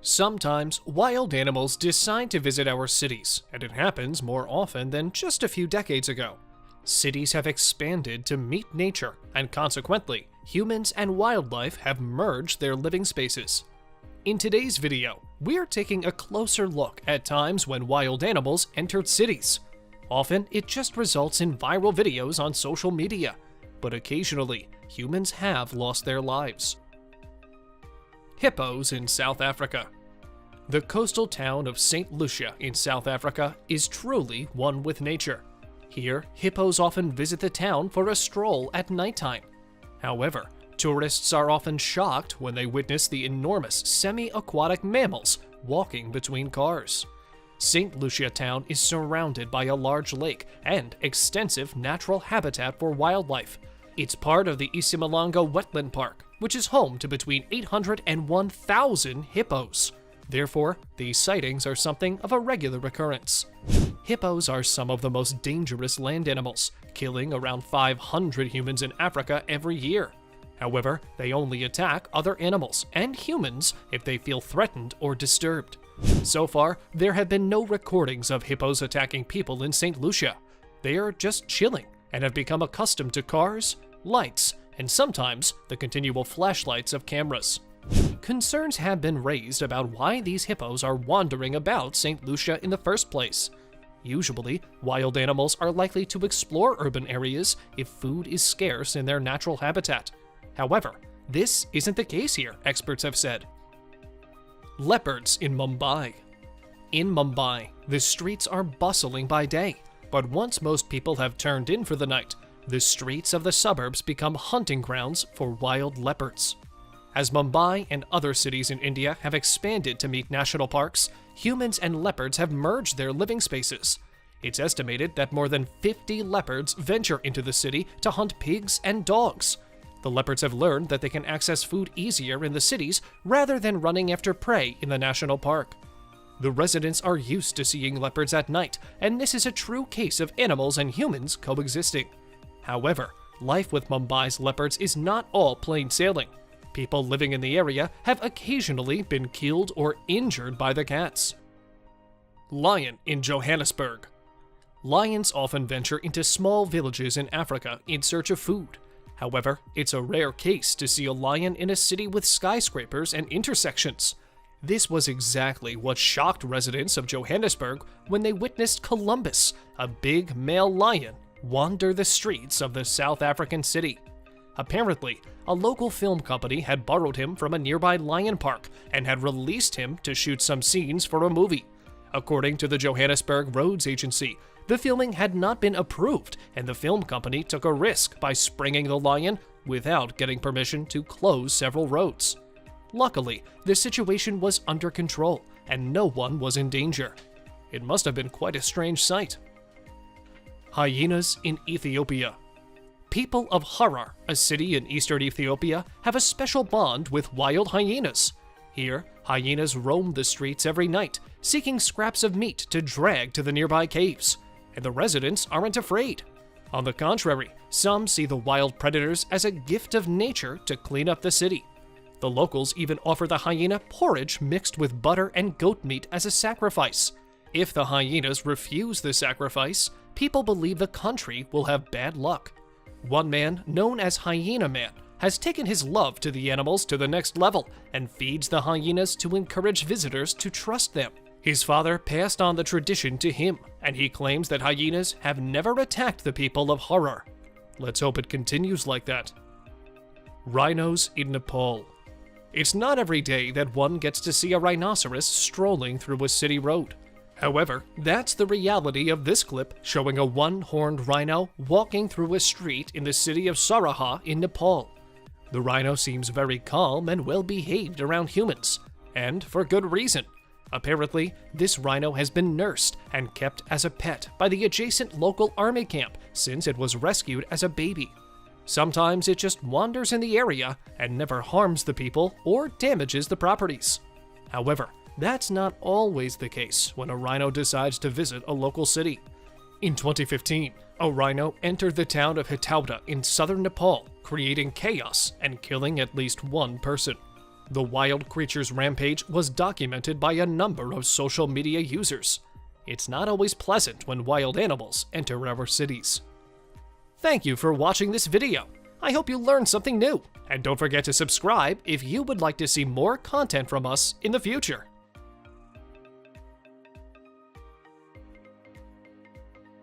Sometimes, wild animals decide to visit our cities, and it happens more often than just a few decades ago. Cities have expanded to meet nature, and consequently, humans and wildlife have merged their living spaces. In today's video, we're taking a closer look at times when wild animals entered cities. Often, it just results in viral videos on social media, but occasionally, humans have lost their lives. Hippos in South Africa. The coastal town of St. Lucia in South Africa is truly one with nature. Here, hippos often visit the town for a stroll at nighttime. However, tourists are often shocked when they witness the enormous semi-aquatic mammals walking between cars. St. Lucia town is surrounded by a large lake and extensive natural habitat for wildlife. It's part of the Isimalonga Wetland Park, which is home to between 800 and 1,000 hippos. Therefore, these sightings are something of a regular occurrence. Hippos are some of the most dangerous land animals, killing around 500 humans in Africa every year. However, they only attack other animals and humans if they feel threatened or disturbed. So far, there have been no recordings of hippos attacking people in St. Lucia. They are just chilling and have become accustomed to cars, lights, and sometimes the continual flashlights of cameras. Concerns have been raised about why these hippos are wandering about St. Lucia in the first place. Usually, wild animals are likely to explore urban areas if food is scarce in their natural habitat. However, this isn't the case here, experts have said. Leopards in Mumbai. In Mumbai, the streets are bustling by day, but once most people have turned in for the night, the streets of the suburbs become hunting grounds for wild leopards. As Mumbai and other cities in India have expanded to meet national parks, humans and leopards have merged their living spaces. It's estimated that more than 50 leopards venture into the city to hunt pigs and dogs. The leopards have learned that they can access food easier in the cities rather than running after prey in the national park. The residents are used to seeing leopards at night, and this is a true case of animals and humans coexisting. However, life with Mumbai's leopards is not all plain sailing. People living in the area have occasionally been killed or injured by the cats. Lion in Johannesburg. Lions often venture into small villages in Africa in search of food. However, it's a rare case to see a lion in a city with skyscrapers and intersections. This was exactly what shocked residents of Johannesburg when they witnessed Columbus, a big male lion, wander the streets of the South African city. Apparently, a local film company had borrowed him from a nearby lion park and had released him to shoot some scenes for a movie. According to the Johannesburg Roads Agency, the filming had not been approved, and the film company took a risk by springing the lion without getting permission to close several roads. Luckily, the situation was under control, and no one was in danger. It must have been quite a strange sight. Hyenas in Ethiopia. People of Harar, a city in eastern Ethiopia, have a special bond with wild hyenas. Here, hyenas roam the streets every night, seeking scraps of meat to drag to the nearby caves, and the residents aren't afraid. On the contrary, some see the wild predators as a gift of nature to clean up the city. The locals even offer the hyena porridge mixed with butter and goat meat as a sacrifice. If the hyenas refuse the sacrifice, people believe the country will have bad luck. One man, known as Hyena Man, has taken his love to the animals to the next level and feeds the hyenas to encourage visitors to trust them. His father passed on the tradition to him, and he claims that hyenas have never attacked the people of Harar. Let's hope it continues like that. Rhinos in Nepal. It's not every day that one gets to see a rhinoceros strolling through a city road. However, that's the reality of this clip showing a one-horned rhino walking through a street in the city of Saraha in Nepal. The rhino seems very calm and well-behaved around humans, and for good reason. Apparently, this rhino has been nursed and kept as a pet by the adjacent local army camp since it was rescued as a baby. Sometimes it just wanders in the area and never harms the people or damages the properties. However, that's not always the case when a rhino decides to visit a local city. In 2015, a rhino entered the town of Hyenas in southern Nepal, creating chaos and killing at least one person. The wild creature's rampage was documented by a number of social media users. It's not always pleasant when wild animals enter our cities. Thank you for watching this video. I hope you learned something new. And don't forget to subscribe if you would like to see more content from us in the future.